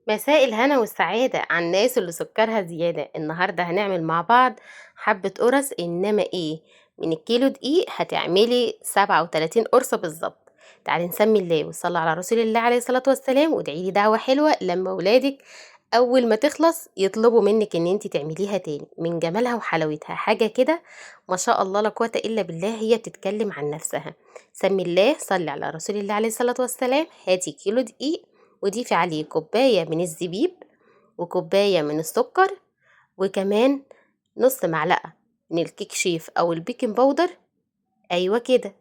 مساء الهنا والسعادة على الناس اللي سكرها زيادة. النهاردة هنعمل مع بعض حبة قرص، إنما إيه، من الكيلو دقيق هتعملي 37 قرصة بالظبط. تعالي نسمي الله وصلي على رسول الله عليه الصلاة والسلام، وادعيلي دعوة حلوة لما ولادك أول ما تخلص يطلبوا منك إن انت تعمليها تاني. من جمالها وحلاوتها حاجة كده ما شاء الله لا قوة إلا بالله، هي بتتكلم عن نفسها. سمي الله، صلي على رسول الله عليه الصلاة والسلام، هاتي كيلو دقيق وضيفي عليه كوباية من الزبيب وكوباية من السكر، وكمان نص معلقة من الكيك شيف أو البيكنج باودر. أيوة كده.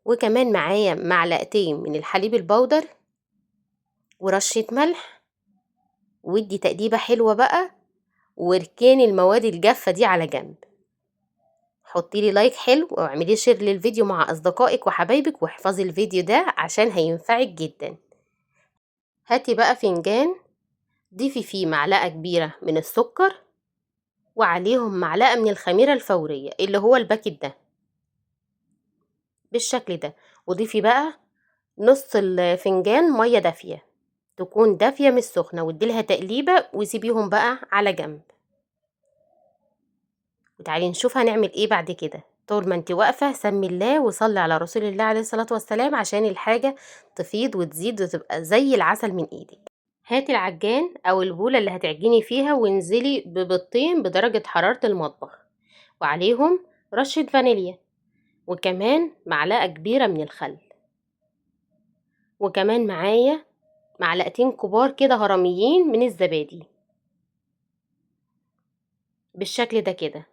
وكمان معايا معلقتين من الحليب البودر ورشة ملح، ودي تقديبة حلوة بقى، واركني المواد الجافة دي على جنب. حطيلي لايك حلو واعملي شير للفيديو مع أصدقائك وحبايبك، واحفظي الفيديو ده عشان هينفعك جدا. هاتي بقى فنجان، ضيفي فيه معلقة كبيرة من السكر وعليهم معلقة من الخميرة الفورية اللي هو الباكت ده بالشكل ده. وضيفي بقى نص الفنجان مية دافية، تكون دافية مش سخنة، واديلها تقليبة وسيبيهم بقى على جنب. وتعالي نشوف هنعمل ايه بعد كده. طول ما انت واقفة سمي الله وصلي على رسول الله عليه الصلاة والسلام عشان الحاجة تفيض وتزيد وتبقى زي العسل من ايدك. هاتي العجان او البولة اللي هتعجني فيها وانزلي ببيضتين بدرجة حرارة المطبخ، وعليهم رشة فانيليا، وكمان معلقة كبيرة من الخل، وكمان معايا معلقتين كبار كده هرميين من الزبادي بالشكل ده كده.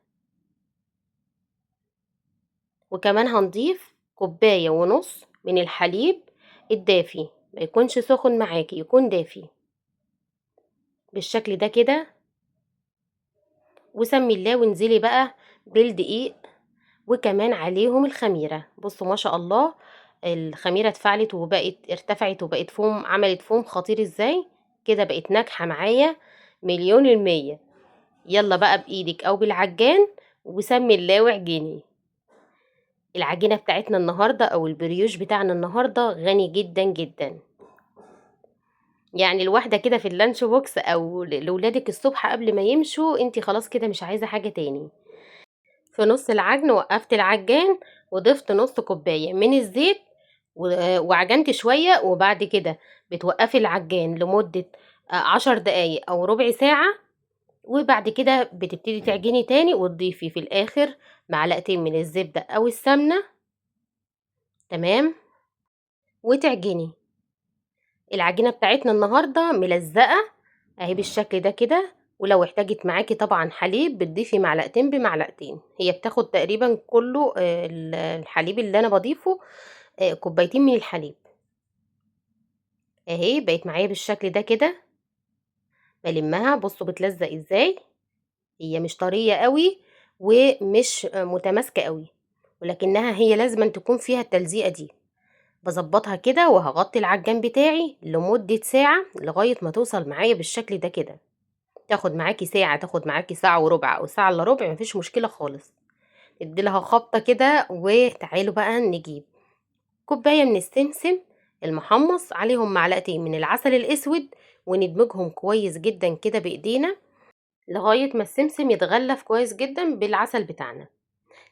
وكمان هنضيف كوباية ونص من الحليب الدافي، ما يكونش سخن معاكي، يكون دافي بالشكل ده كده. وسمي الله وانزلي بقى بالدقيق، وكمان عليهم الخميرة. بصوا ما شاء الله الخميرة اتفعلت وبقت ارتفعت وبقت فوم، عملت فوم خطير ازاي كده، بقت ناجحة معايا مليون المية. يلا بقى بإيدك أو بالعجان وسمي الله واعجني. العجينة بتاعتنا النهاردة أو البريوش بتاعنا النهاردة غني جدا جدا، يعني الواحدة كده في اللانش بوكس أو لولادك الصبح قبل ما يمشوا انتي خلاص كده مش عايزة حاجة تاني. في نص العجن وقفت العجان وضفت نص كوباية من الزيت وعجنت شوية، وبعد كده بتوقفي العجان لمدة 10 دقايق أو ربع ساعة، وبعد كده بتبتدي تعجني تاني وتضيفي في الآخر معلقتين من الزبدة أو السمنة. تمام. وتعجني. العجينة بتاعتنا النهاردة ملزقة اهي بالشكل ده كده. ولو احتاجت معاكي طبعا حليب بتضيفي معلقتين بمعلقتين، هي بتاخد تقريبا كله الحليب اللي انا بضيفه كوبايتين من الحليب. اهي بقت معايا بالشكل ده كده. بلمها، بصوا بتلزق ازاي، هي مش طرية قوي ومش متماسكة قوي، ولكنها هي لازم تكون فيها التلزيقة دي. بظبطها كده وهغطي العجان بتاعي لمدة ساعة لغاية ما توصل معايا بالشكل ده كده. تاخد معاكي ساعة، تاخد معاكي ساعة وربع او ساعة الا ربع، مفيش مشكلة خالص. ادي لها خبطة كده. وتعالوا بقى نجيب كوباية من السمسم المحمص، عليهم معلقتين من العسل الاسود، وندمجهم كويس جدا كده بايدينا لغاية ما السمسم يتغلف كويس جدا بالعسل بتاعنا.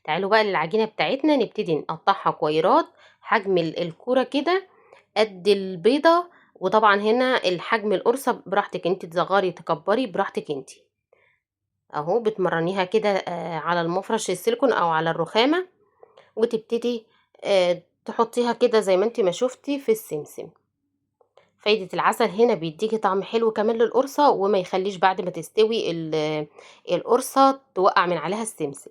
تعالوا بقى للعجينة بتاعتنا، نبتدي نقطعها كويرات حجم الكورة كده قد البيضة. وطبعا هنا الحجم القرصة براحتك انت، تصغري تكبري براحتك انت. اهو بتمرنيها كده على المفرش السيليكون او على الرخامة، وتبتدي تحطيها كده زي ما انت ما شفتي في السمسم. فايدة العسل هنا بيديكي طعم حلو كمان للقرصة، وما يخليش بعد ما تستوي القرصة توقع من عليها السمسم.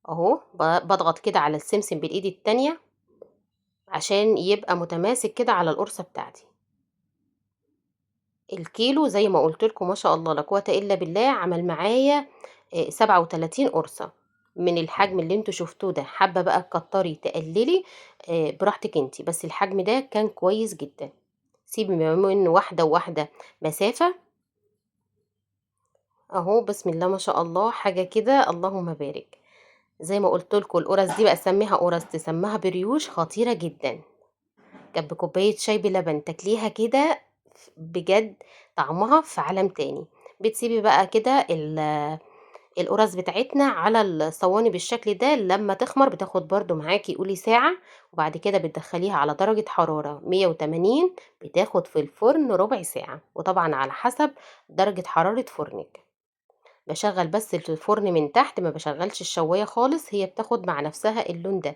اهو بضغط كده على السمسم بالايد التانية عشان يبقى متماسك كده على القرصة بتاعتي. الكيلو زي ما قلت لكم ما شاء الله لا قوة الا بالله عمل معايا 37 قرصة من الحجم اللي انتوا شفتوه ده. حابة بقى تكتري تقللي براحتك انتي، بس الحجم ده كان كويس جدا. سيبي ما بين واحدة وواحدة مسافة. اهو بسم الله ما شاء الله حاجة كده اللهم بارك. زي ما قلت لكم القرص دي بقى سميها قرص تسمها بريوش خطيرة جدا. كانت بكوباية شاي بلبن تاكليها كده بجد طعمها في عالم تاني. بتسيبي بقى كده القرص بتاعتنا على الصواني بالشكل ده لمّا تخمر، بتاخد برضه معاكِ قولي ساعة، وبعد كده بتدخّليها على درجة حرارة 180، بتاخد في الفرن ربع ساعة، وطبعًا على حسب درجة حرارة فرنِك. باشغّل بس الفرن من تحت، ما باشغّلش الشواية خالص، هي بتاخد مع نفسها اللون ده.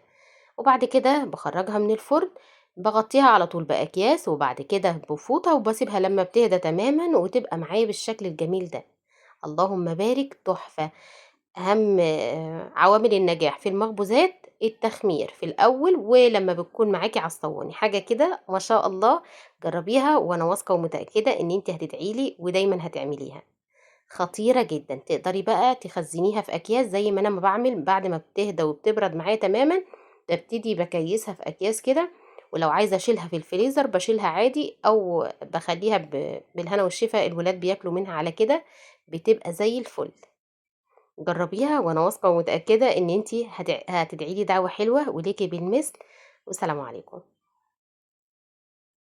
وبعد كده باخرّجها من الفرن، باغطّيها على طول بأكياس وبعد كده بفوطة، وباسيبها لمّا بتهدى تمامًا وتبقى معايا بالشكل الجميل ده. اللهم بارك، تحفة. أهم عوامل النجاح في المخبوزات التخمير في الأول، ولمّا بتكون معاكِ على الصواني، حاجة كده ما شاء الله. جرّبيها وأنا واثقة ومتأكدة إن أنتِ هتدعي لي ودايمًا هتعمليها. خطيرة جدًا، تقدري بقى تخزّنيها في أكياس زي ما أنا ما باعمل بعد ما بتهدى وبتبرد معايا تمامًا، بابتدي باكيّسها في أكياس كده، ولو عايزة أشيلها في الفريزر باشيلها عادي أو باخلّيها بالهنا والشفا، الولاد بياكلوا منها على كده، بتبقى زي الفل. جرّبيها وأنا واثقة ومتأكدة إن أنتِ هتدعي لي دعوة حلوة وليكِ بالمثل، والسلام عليكم.